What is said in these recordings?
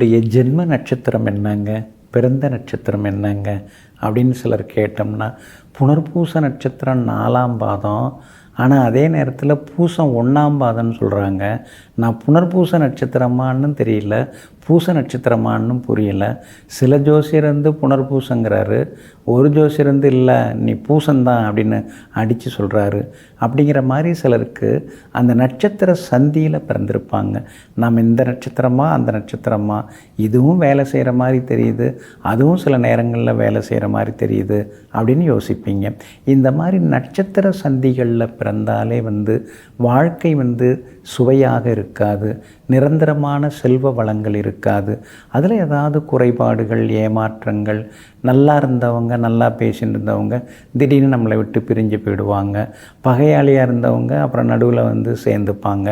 உங்களுடைய ஜென்ம நட்சத்திரம் என்னங்க, பிறந்த நட்சத்திரம் என்னங்க அப்படின்னு சிலர் கேட்டோம்னா, புனர்பூச நட்சத்திரம் 4ஆம் பாதம், ஆனால் அதே நேரத்தில் பூசம் 1ஆம் பாதம்னு சொல்கிறாங்க. நான் புனர்பூச நட்சத்திரமானு தெரியல, பூச நட்சத்திரமானு புரியல. சில ஜோசியர் வந்து புனர்பூசங்கிறாரு, ஒரு ஜோசியர் வந்து இல்லை நீ பூசந்தான் அப்படின்னு அடித்து சொல்கிறாரு. அப்படிங்கிற மாதிரி சிலருக்கு அந்த நட்சத்திர சந்தியில் பிறந்திருப்பாங்க. நாம் இந்த நட்சத்திரமா அந்த நட்சத்திரமா, இதுவும் வேலை செய்கிற மாதிரி தெரியுது, அதுவும் சில நேரங்களில் வேலை செய்கிற மாதிரி தெரியுது அப்படின்னு யோசிப்பீங்க. இந்த மாதிரி நட்சத்திர சந்திகளில் பிறந்தாலே வந்து வாழ்க்கை வந்து சுவையாக இருக்காது, நிரந்தரமான செல்வ வளங்கள் இருக்காது. அதில் ஏதாவது குறைபாடுகள், ஏமாற்றங்கள், நல்லா இருந்தவங்க, நல்லா பேசிட்டு இருந்தவங்க திடீர்னு நம்மளை விட்டு பிரிஞ்சு போயிடுவாங்க. பகையாளியாக இருந்தவங்க அப்புறம் நடுவில் வந்து சேர்ந்துப்பாங்க.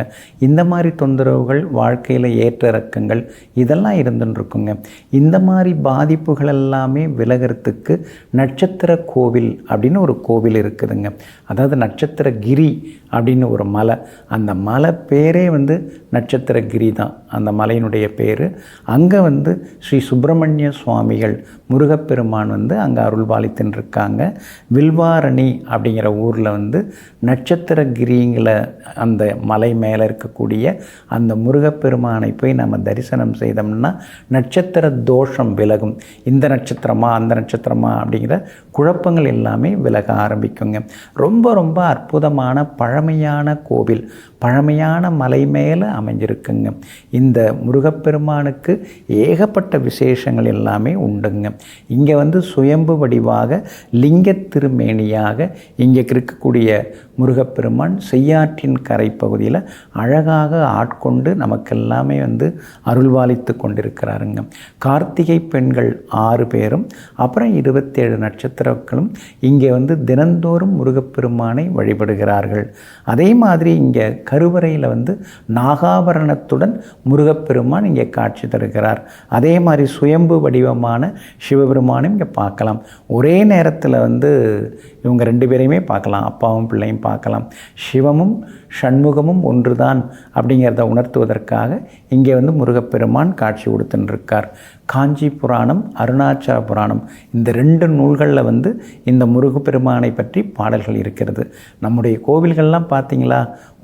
இந்த மாதிரி தொந்தரவுகள், வாழ்க்கையில் ஏற்ற இறக்கங்கள் இதெல்லாம் இருந்துன்னு இருக்குங்க. இந்த மாதிரி பாதிப்புகள் எல்லாமே விலகிறதுக்கு நட்சத்திர கோவில் அப்படின்னு ஒரு கோவில் இருக்குதுங்க. அதாவது நட்சத்திர கிரி அப்படின்னு ஒரு மலை, அந்த மலை பேரே வந்து நட்சத்திரகிரி தான் அந்த மலையினுடைய பேர். அங்கே வந்து ஸ்ரீ சுப்பிரமணிய சுவாமிகள் முருகப்பெருமான் வந்து அங்கே அருள்பாலித்துன்னு இருக்காங்க. வில்வாரணி அப்படிங்கிற ஊரில் வந்து நட்சத்திரகிரிங்கிற அந்த மலை மேலே இருக்கக்கூடிய அந்த முருகப்பெருமானை போய் நம்ம தரிசனம் செய்தோம்னா நட்சத்திர தோஷம் விலகும். இந்த நட்சத்திரமா அந்த நட்சத்திரமா அப்படிங்கிற குழப்பங்கள் எல்லாமே விலக ஆரம்பிக்குங்க. ரொம்ப ரொம்ப அற்புதமான பழமையான கோவில், பழமையான மலை மேலே அமைஞ்சிருக்குங்க. இந்த முருகப்பெருமானுக்கு ஏகப்பட்ட விசேஷங்கள் எல்லாமே உண்டுங்க. இங்கே வந்து சுயம்பு வடிவாக லிங்க திருமேனியாக இங்கே இருக்கக்கூடிய முருகப்பெருமான் செய்யாற்றின் கரை பகுதியில் அழகாக ஆட்கொண்டு நமக்கெல்லாமே வந்து அருள்வாளித்து கொண்டிருக்கிறாருங்க. கார்த்திகை பெண்கள் 6 பேரும் அப்புறம் 27 நட்சத்திரங்களும் இங்கே வந்து தினந்தோறும் முருகப்பெருமானை வழிபடுகிறார்கள். அதே மாதிரி இங்கே கருவறையில் வந்து நாகாபரணத்துடன் முருகப்பெருமான் இங்கே காட்சி தருகிறார். அதே மாதிரி சுயம்பு வடிவமான சிவபெருமானும் இங்கே பார்க்கலாம். ஒரே நேரத்தில் வந்து இவங்க 2 பேரையுமே பார்க்கலாம், அப்பாவும் பிள்ளையும் பார்க்கலாம். சிவமும் ஷண்முகமும் ஒன்றுதான் அப்படிங்கிறத உணர்த்துவதற்காக இங்கே வந்து முருகப்பெருமான் காட்சி கொடுத்துருக்கார். காஞ்சி புராணம், அருணாச்சல புராணம் இந்த 2 நூல்களில் வந்து இந்த முருகப்பெருமானை பற்றி பாடல்கள் இருக்கிறது. நம்முடைய கோவில்கள்லாம் பார்த்திங்களா,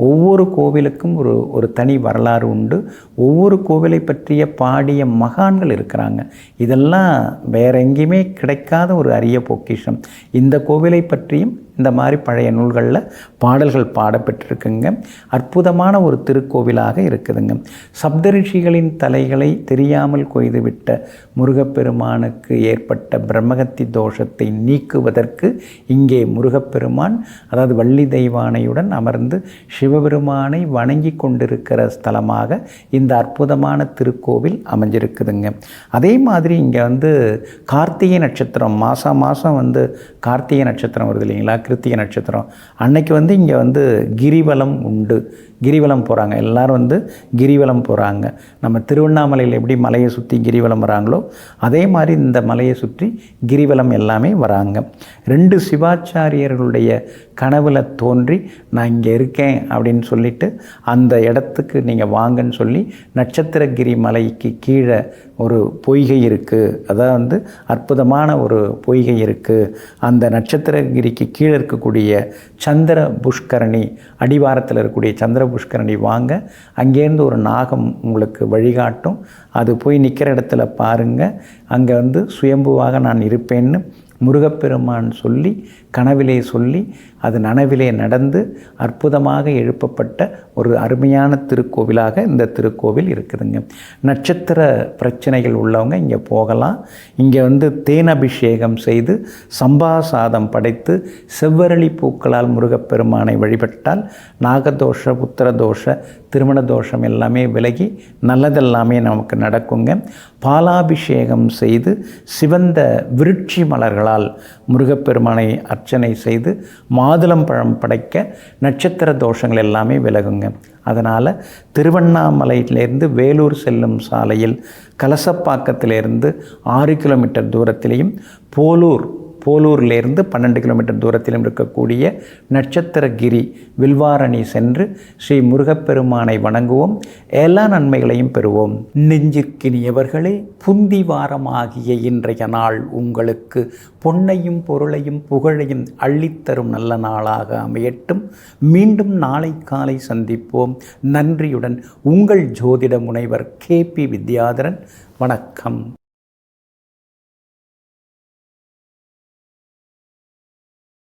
ஒவ்வொரு கோவிலுக்கும் ஒரு தனி வரலாறு உண்டு. ஒவ்வொரு கோவிலை பற்றிய பாடிய மகான்கள் இருக்கிறாங்க. இதெல்லாம் வேற எங்கேயுமே கிடைக்காத ஒரு அரிய பொக்கிஷம். இந்த கோவிலை பற்றியும் இந்த மாதிரி பழைய நூல்களில் பாடல்கள் பாடப்பட்டிருக்குங்க. அற்புதமான ஒரு திருக்கோவிலாக இருக்குதுங்க. சப்தரிஷிகளின் தலைகளை தெரியாமல் கொய்துவிட்ட முருகப்பெருமானுக்கு ஏற்பட்ட பிரம்மகத்தி தோஷத்தை நீக்குவதற்கு இங்கே முருகப்பெருமான், அதாவது வள்ளி தெய்வானையுடன் அமர்ந்து சிவபெருமானை வணங்கி கொண்டிருக்கிற ஸ்தலமாக இந்த அற்புதமான திருக்கோவில் அமைஞ்சிருக்குதுங்க. அதே மாதிரி இங்கே வந்து கார்த்திகை நட்சத்திரம் மாதம் வந்து கார்த்திகை நட்சத்திரம் வருது இல்லைங்களா, கிருத்திகை நட்சத்திரம் அன்னைக்கு வந்து இங்கே வந்து கிரிவலம் உண்டு. கிரிவலம் போகிறாங்க, எல்லோரும் வந்து கிரிவலம் போகிறாங்க. நம்ம திருவண்ணாமலையில் எப்படி மலையை சுற்றி கிரிவலம் வராங்களோ அதே மாதிரி இந்த மலையை சுற்றி கிரிவலம் எல்லாமே வராங்க. 2 சிவாச்சாரியர்களுடைய கனவில் தோன்றி நான் இங்கே இருக்கேன் அப்படின்னு சொல்லிட்டு அந்த இடத்துக்கு நீங்கள் வாங்கன்னு சொல்லி நட்சத்திரகிரி மலைக்கு கீழே ஒரு பொய்கை இருக்குது, அதான் வந்து அற்புதமான ஒரு பொய்கை இருக்குது. அந்த நட்சத்திரகிரிக்கு கீழே இருக்கக்கூடிய சந்திர புஷ்கரணி, அடிவாரத்தில் இருக்கக்கூடிய சந்திர புஷ்கரணி வாங்க, அங்கேருந்து ஒரு நாகம் உங்களுக்கு வழிகாட்டும். அது போய் நிற்கிற இடத்துல பாருங்கள், அங்கே வந்து சுயம்புவாக நான் இருப்பேன்னு முருகப்பெருமான் சொல்லி கனவிலே சொல்லி அது நனவிலே நடந்து அற்புதமாக எழுப்பப்பட்ட ஒரு அருமையான திருக்கோவிலாக இந்த திருக்கோவில் இருக்குதுங்க. நட்சத்திர பிரச்சனைகள் உள்ளவங்க இங்கே போகலாம். இங்கே வந்து தேன் அபிஷேகம் செய்து சம்பா சாதம் படைத்து செவ்வரளி பூக்களால் முருகப்பெருமானை வழிபட்டால் நாகதோஷ, புத்திரதோஷ, திருமண தோஷம் எல்லாமே விலகி நல்லதெல்லாமே நமக்கு நடக்குங்க. பாலாபிஷேகம் செய்து சிவந்த விருட்சி மலர்களால் முருகப்பெருமானை அர்ச்சனை செய்து மாதுளம் பழம் படைக்க நட்சத்திர தோஷங்கள் எல்லாமே விலகுங்க. அதனால் திருவண்ணாமலையிலேருந்து வேலூர் செல்லும் சாலையில் கலசப்பாக்கத்திலேருந்து 6 கிலோமீட்டர் தூரத்திலையும், போலூர்லேருந்து 12 கிலோமீட்டர் தூரத்திலும் இருக்கக்கூடிய நட்சத்திரகிரி வில்வாரணி சென்று ஸ்ரீ முருகப்பெருமானை வணங்குவோம். எல்லா நன்மைகளையும் பெறுவோம். நெஞ்சிற்கினியவர்களே, புந்தி வாரமாகிய இன்றைய நாள் உங்களுக்கு பொன்னையும் பொருளையும் புகழையும் அள்ளித்தரும் நல்ல நாளாக அமையட்டும். மீண்டும் நாளை காலை சந்திப்போம். நன்றியுடன் உங்கள் ஜோதிட முனைவர் KP வித்யாதரன். வணக்கம்.